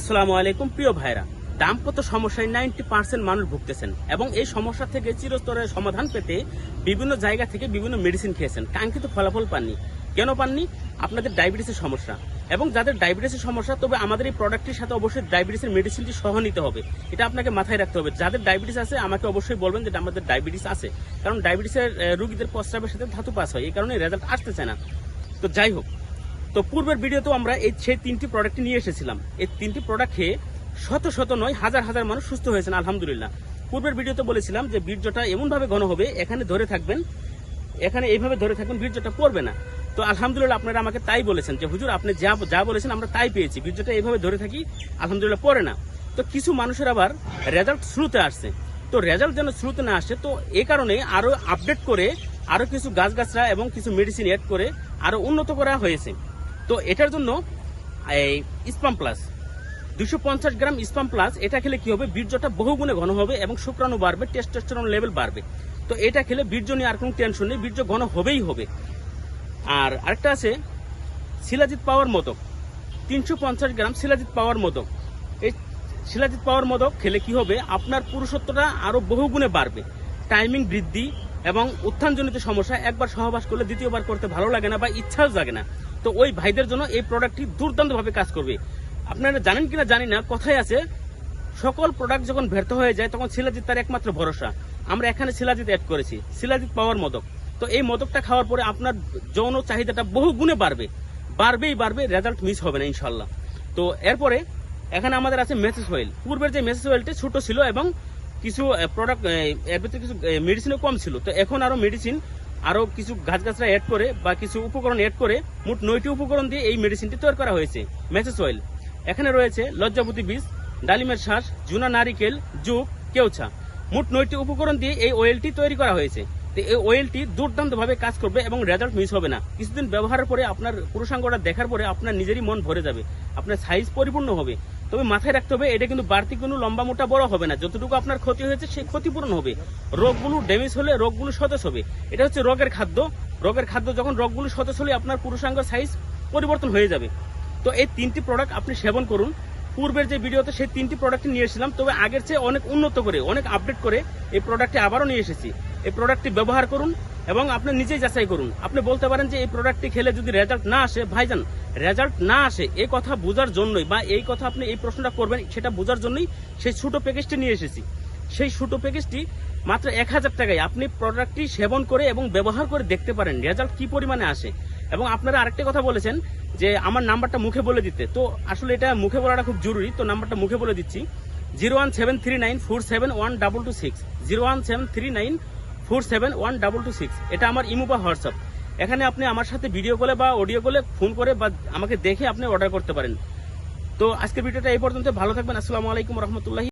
আসসালামু আলাইকুম প্রিয় ভাইরা, দাম্পত্য সমস্যায় 90% মানুষ ভুগতেছেন এবং এই সমস্যা থেকে চিরস্তরের সমাধান পেতে বিভিন্ন জায়গা থেকে বিভিন্ন মেডিসিন খেয়েছেন, কাঙ্ক্ষিত ফলাফল পাননি। কেন পাননি? আপনাদের ডায়াবেটিসের সমস্যা। এবং যাদের ডায়াবেটিসের সমস্যা, তবে আমাদের এই প্রোডাক্টটির সাথে অবশ্যই ডায়াবেটিসের মেডিসিনটি সহ নিতে হবে। এটা আপনাকে মাথায় রাখতে হবে। যাদের ডায়াবেটিস আছে আমাকে অবশ্যই বলবেন যে আমাদের ডায়াবেটিস আছে, কারণ ডায়াবেটিসের রোগীদের প্রস্রাবের সাথে ধাতু পাস হয়, এই কারণে রেজাল্ট আসতে চায় না। তো যাই হোক, তো পূর্বের ভিডিওতেও আমরা সেই 3টি প্রোডাক্ট নিয়ে এসেছিলাম। এই 3টি প্রোডাক্ট খেয়ে শত শত নয়, হাজার হাজার মানুষ সুস্থ হয়েছেন আলহামদুলিল্লাহ। পূর্বের ভিডিওতে বলেছিলাম যে বীর্যটা এমনভাবে ঘন হবে, এখানে ধরে থাকবেন, এখানে এইভাবে ধরে থাকবেন, বীর্যটা পড়বে না। তো আলহামদুলিল্লাহ আপনারা আমাকে তাই বলেছেন যে হুজুর আপনি যা বলেছেন আমরা তাই পেয়েছি, বীর্যটা এইভাবে ধরে থাকি, আলহামদুলিল্লাহ পড়ে না। তো কিছু মানুষের আবার রেজাল্ট শুরুতে আসছে। তো রেজাল্ট যেন শুরুতে না আসে, তো এই কারণে আরো আপডেট করে আরো কিছু গাছগাছরা এবং কিছু মেডিসিন এড করে আরো উন্নত করা হয়েছে। তো এটার জন্য এই spam plus 250 gram spam plus, এটা খেলে কি হবে, বীর্যটা বহুগুণে ঘন হবে এবং শুক্রাণু বাড়বে, টেস্টোস্টেরন লেভেল বাড়বে। তো এটা খেলে বীর্য নিয়ে আর কোনো টেনশন নেই, বীর্য ঘন হবেই হবে। আর আরেকটা আছে শিলাজিৎ পাওয়ার মোদক, 350 গ্রাম শিলাজিৎ পাওয়ার মোদক। এই শিলাজিৎ পাওয়ার মোদক খেলে কি হবে, আপনার পুরুষত্বটা আরো বহুগুণে বাড়বে, টাইমিং বৃদ্ধি এবং উত্থানজনিত সমস্যা একবার সহবাস করলে দ্বিতীয়বার করতে ভালো লাগে না বা ইচ্ছাও জাগে না। তো ওই ভাইদের জন্য এই প্রোডাক্টটি দুর্দান্তভাবে কাজ করবে। আপনারা জানেন কিনা জানি না, কথায় আছে সকল প্রোডাক্ট যখন ব্যর্থ হয়ে যায় তখন শিলাজিৎ তার একমাত্র ভরসা। আমরা এখানে শিলাজিৎ অ্যাড করেছি, শিলাজিৎ পাওয়ার মোদক। তো এই মোদকটা খাওয়ার পরে আপনার যৌন চাহিদাটা বহু গুণে বাড়বে, রেজাল্ট মিস হবে না ইনশাল্লাহ। তো এরপরে এখানে আমাদের আছে মেসেজ অয়েল। পূর্বের যে মেসেজ অয়েলটি ছোট ছিল এবং কিছু প্রোডাক্ট এর ভিতরে কিছু মেডিসিনও কম ছিল, তো এখন আরো মেডিসিন আরো কিছু গাছগাছরা অ্যাড করে বা কিছু উপকরণ অ্যাড করে মোট 9টি উপকরণ দিয়ে এই মেডিসিনটি তৈরি করা হয়েছে, মেসেজ অয়েল। এখানে রয়েছে লজ্জাবতী বীজ, ডালিমের শ্বাস, জুনা নারিকেল, জুক, কেওছা, মোট 9টি উপকরণ দিয়ে এই অয়েলটি তৈরি করা হয়েছে। তো এই অয়েলটি দুর্দান্তভাবে কাজ করবে এবং রেজাল্ট মিস হবে না। কিছুদিন ব্যবহারের পরে আপনার পুরুষাঙ্গটা দেখার পরে আপনার নিজেরই মন ভরে যাবে, আপনার সাইজ পরিপূর্ণ হবে। তবে মাথায় রাখতে হবে, এটা কিন্তু বাড়তি কোনো লম্বা মোটা বড় হবে না, যতটুকু আপনার ক্ষতি হয়েছে সেই ক্ষতিপূরণ হবে। রোগগুলো ড্যামেজ হলে রোগগুলো সতেজ হবে। এটা হচ্ছে রোগের খাদ্য যখন রোগগুলো সতেজ হলে আপনার পুরুষাঙ্গ সাইজ পরিবর্তন হয়ে যাবে। তো এই 3টি প্রোডাক্ট আপনি সেবন করুন। পূর্বের যে ভিডিওতে সেই 3টি প্রোডাক্ট নিয়ে এসেছিলাম, তবে আগের চেয়ে অনেক উন্নত করে, অনেক আপডেট করে এই প্রোডাক্টটি আবারও নিয়ে এসেছি। এই প্রোডাক্টটি ব্যবহার করুন এবং আপনি নিজেই যাচাই করুন। আপনি বলতে পারেন যে এই প্রোডাক্টটি খেলে যদি রেজাল্ট না আসে, ভাইজান রেজাল্ট না আসে এই কথা বোঝার জন্যই, বা এই কথা আপনি এই প্রশ্নটা করবেন সেটা বোঝার জন্যই সেই ছোট প্যাকেজটি নিয়ে এসেছি। সেই ছোট প্যাকেজটি মাত্র 1000 টাকায় আপনি প্রোডাক্টটি সেবন করে এবং ব্যবহার করে দেখতে পারেন রেজাল্ট কি পরিমাণে আসে। এবং আপনারা আরেকটা কথা বলেছেন যে আমার নাম্বারটা মুখে বলে দিতে, তো আসলে এটা মুখে বলাটা খুব জরুরি, তো নাম্বারটা মুখে বলে দিচ্ছি 01739471226, 01739471226। এটা আমার ইমো বা হোয়াটসঅ্যাপ। এখানে আপনি আমার সাথে ভিডিও কলে বা অডিও কলে ফোন করে বা আমাকে দেখে আপনি অর্ডার করতে পারেন। তো আজকের ভিডিওটা এই পর্যন্ত, ভালো থাকবেন। আসসালামু আলাইকুম রহমতুল্লাহ।